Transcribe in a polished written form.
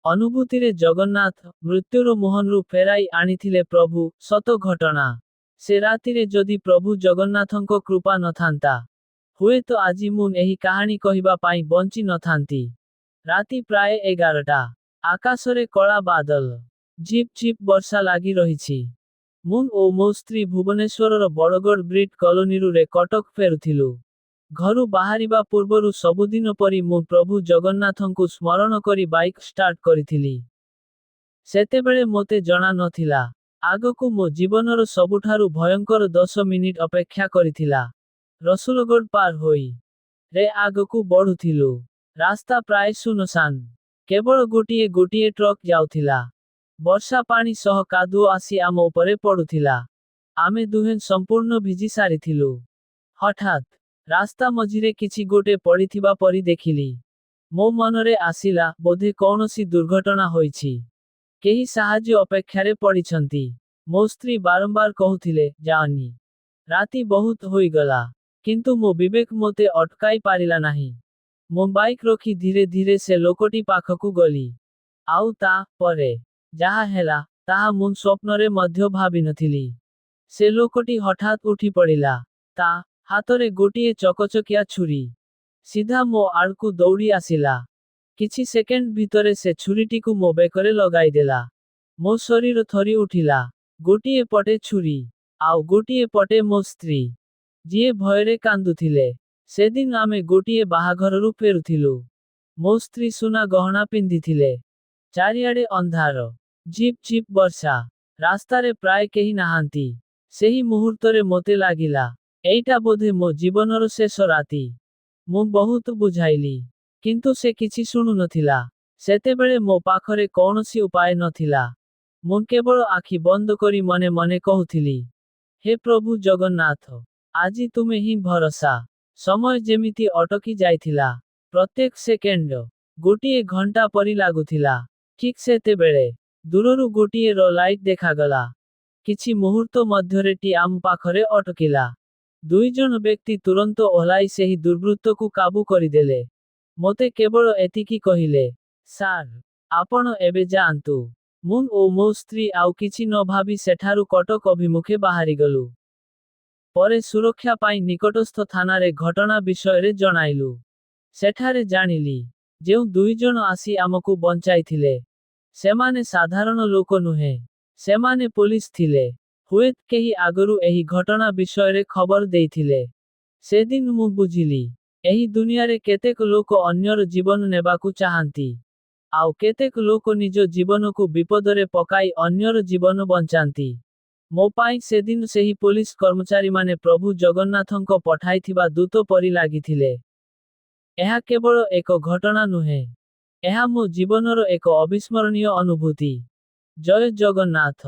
ଅନୁଭୂତିରେ ଜଗନ୍ନାଥ ମୃତ୍ୟୁର ମୁହଁରୁ ଫେରାଇ ଆଣିଥିଲେ ପ୍ରଭୁ, ସତ ଘଟଣା। ସେ ରାତିରେ ଯଦି ପ୍ରଭୁ ଜଗନ୍ନାଥଙ୍କ କୃପା ନଥାନ୍ତା, ହୁଏତ ଆଜି ମୁଁ ଏହି କାହାଣୀ କହିବା ପାଇଁ ବଞ୍ଚି ନଥାନ୍ତି। ରାତି ପ୍ରାୟ 11ଟା। ଆକାଶରେ କଳା ବାଦଲ। ଝିପ୍ ଝିପ୍ ବର୍ଷା ଲାଗି ରହିଛି। ମୁଁ ଓ ମୋ ସ୍ତ୍ରୀ ଭୁବନେଶ୍ୱରର ବଡ଼ଗଡ଼ ବ୍ରିଟ୍ କଲୋନୀରୁ କଟକ ଫେରୁଥିଲୁ। ଘରୁ ବାହାରିବା ପୂର୍ବରୁ ସବୁଦିନ ପରି ମୁଁ ପ୍ରଭୁ ଜଗନ୍ନାଥଙ୍କୁ ସ୍ମରଣ କରି ବାଇକ୍ ଷ୍ଟାର୍ଟ କରିଥିଲି। ସେତେବେଳେ ମୋତେ ଜଣା ନଥିଲା, ଆଗକୁ ମୋ ଜୀବନର ସବୁଠାରୁ ଭୟଙ୍କର 10 ମିନିଟ୍ ଅପେକ୍ଷା କରିଥିଲା। ରସୁଲଗଡ଼ ପାର ହୋଇ ଆଗକୁ ବଢୁଥିଲୁ। ରାସ୍ତା ପ୍ରାୟ ଶୂନଶାନ୍। କେବଳ ଗୋଟିଏ ଗୋଟିଏ ଟ୍ରକ୍ ଯାଉଥିଲା। ବର୍ଷା ପାଣି ସହ କାଦୁଅ ଆସି ଆମ ଉପରେ ପଡୁଥିଲା। ଆମେ ଦୁହେଁ ସମ୍ପୂର୍ଣ୍ଣ ଭିଜି ସାରିଥିଲୁ। ହଠାତ୍ ରାସ୍ତା ମଝିରେ କିଛି ଗୋଟେ ପଡ଼ିଥିବା ପରି ଦେଖିଲି। ମୋ ମନରେ ଆସିଲା, ବୋଧେ କୌଣସି ଦୁର୍ଘଟଣା ହୋଇଛି। କେହି ସାହାଯ୍ୟ ଅପେକ୍ଷାରେ ପଡ଼ିଛନ୍ତି। ମୋ ସ୍ତ୍ରୀ ବାରମ୍ବାର କହୁଥିଲେ, ଯାଅନି। ରାତି ବହୁତ ହୋଇଗଲା। କିନ୍ତୁ ମୋ ବିବେକ ମୋତେ ଅଟକାଇ ପାରିଲା ନାହିଁ। ମୋ ବାଇକ୍ ରଖି ଧୀରେ ଧୀରେ ସେ ଲୋକଟି ପାଖକୁ ଗଲି। ଆଉ ତା ପରେ ଯାହା ହେଲା, ତାହା ମୁଁ ସ୍ୱପ୍ନରେ ମଧ୍ୟ ଭାବିନଥିଲି। ସେ ଲୋକଟି ହଠାତ୍ ଉଠି ପଡ଼ିଲା। ତା ହାତରେ ଗୋଟିଏ ଚକଚକିଆ ଛୁରୀ। ସିଧା ମୋ ଆଡ଼କୁ ଦୌଡ଼ି ଆସିଲା। କିଛି ସେକେଣ୍ଡ ଭିତରେ ସେ ଛୁରୀଟିକୁ ମୋ ବେକରେ ଲଗାଇଦେଲା। ମୋ ଶରୀର ଥରି ଉଠିଲା। ଗୋଟିଏ ପଟେ ଛୁରୀ, ଆଉ ଗୋଟିଏ ପଟେ ମୋ ସ୍ତ୍ରୀ, ଯିଏ ଭୟରେ କାନ୍ଦୁଥିଲେ। ସେଦିନ ଆମେ ଗୋଟିଏ ବାହାଘରରୁ ଫେରୁଥିଲୁ। ମୋ ସ୍ତ୍ରୀ ସୁନା ଗହଣା ପିନ୍ଧିଥିଲେ। ଚାରିଆଡ଼େ ଅନ୍ଧାର। ଝିପ୍ ଝିପ୍ ବର୍ଷା। ରାସ୍ତାରେ ପ୍ରାୟ କେହି ନାହାନ୍ତି। ସେହି ମୁହୂର୍ତ୍ତରେ ମୋତେ ଲାଗିଲା, ଏଇଟା ବୋଧେ ମୋ ଜୀବନର ଶେଷ ରାତି। ମୁଁ ବହୁତ ବୁଝାଇଲି, କିନ୍ତୁ ସେ କିଛି ଶୁଣୁନଥିଲା। ସେତେବେଳେ ମୋ ପାଖରେ କୌଣସି ଉପାୟ ନଥିଲା। ମୁଁ କେବଳ ଆଖି ବନ୍ଦ କରି ମନେ ମନେ କହୁଥିଲି, ହେ ପ୍ରଭୁ ଜଗନ୍ନାଥ, ଆଜି ତୁମେ ହିଁ ଭରସା। ସମୟ ଯେମିତି ଅଟକି ଯାଇଥିଲା। ପ୍ରତ୍ୟେକ ସେକେଣ୍ଡ ଗୋଟିଏ ଘଣ୍ଟା ପରି ଲାଗୁଥିଲା। ଠିକ୍ ସେତେବେଳେ ଦୂରରୁ ଗୋଟିଏ ଲାଇଟ୍ ଦେଖାଗଲା। କିଛି ମୁହୂର୍ତ୍ତ ମଧ୍ୟରେ ଟି ଆମ ପାଖରେ ଅଟକିଲା। ଦୁଇଜଣ ବ୍ୟକ୍ତି ତୁରନ୍ତ ଓହ୍ଲାଇ ସେହି ଦୁର୍ବୃତ୍ତକୁ କାବୁ କରିଦେଲେ। ମୋତେ କେବଳ ଏତିକି କହିଲେ, ସାର୍, ଆପଣ ଏବେ ଯାଆନ୍ତୁ। ମୁଁ ଓ ମୋ ସ୍ତ୍ରୀ ଆଉ କିଛି ନ ଭାବି ସେଠାରୁ କଟକ ଅଭିମୁଖେ ବାହାରିଗଲୁ। ପରେ ସୁରକ୍ଷା ପାଇଁ ନିକଟସ୍ଥ ଥାନାରେ ଘଟଣା ବିଷୟରେ ଜଣାଇଲୁ। ସେଠାରେ ଜାଣିଲି, ଯେଉଁ ଦୁଇଜଣ ଆସି ଆମକୁ ବଞ୍ଚାଇଥିଲେ, ସେମାନେ ସାଧାରଣ ଲୋକ ନୁହେଁ। ସେମାନେ ପୋଲିସ ଥିଲେ। ହୁଏତ କେହି ଆଗରୁ ଏହି ଘଟଣା ବିଷୟରେ ଖବର ଦେଇଥିଲେ। ସେଦିନ ମୁଁ ବୁଝିଲି, ଏହି ଦୁନିଆରେ କେତେକ ଲୋକ ଅନ୍ୟର ଜୀବନ ନେବାକୁ ଚାହାନ୍ତି। ଆଉ କେତେକ ଲୋକ ନିଜ ଜୀବନକୁ ବିପଦରେ ପକାଇ ଅନ୍ୟର ଜୀବନ ବଞ୍ଚାନ୍ତି। ମୋ ପାଇଁ ସେଦିନ ସେହି ପୋଲିସ କର୍ମଚାରୀମାନେ ପ୍ରଭୁ ଜଗନ୍ନାଥଙ୍କ ପଠାଇଥିବା ଦୂତ ପରି ଲାଗିଥିଲେ। ଏହା କେବଳ ଏକ ଘଟଣା ନୁହେଁ। ଏହା ମୋ ଜୀବନର ଏକ ଅବିସ୍ମରଣୀୟ ଅନୁଭୂତି। ଜୟ ଜଗନ୍ନାଥ।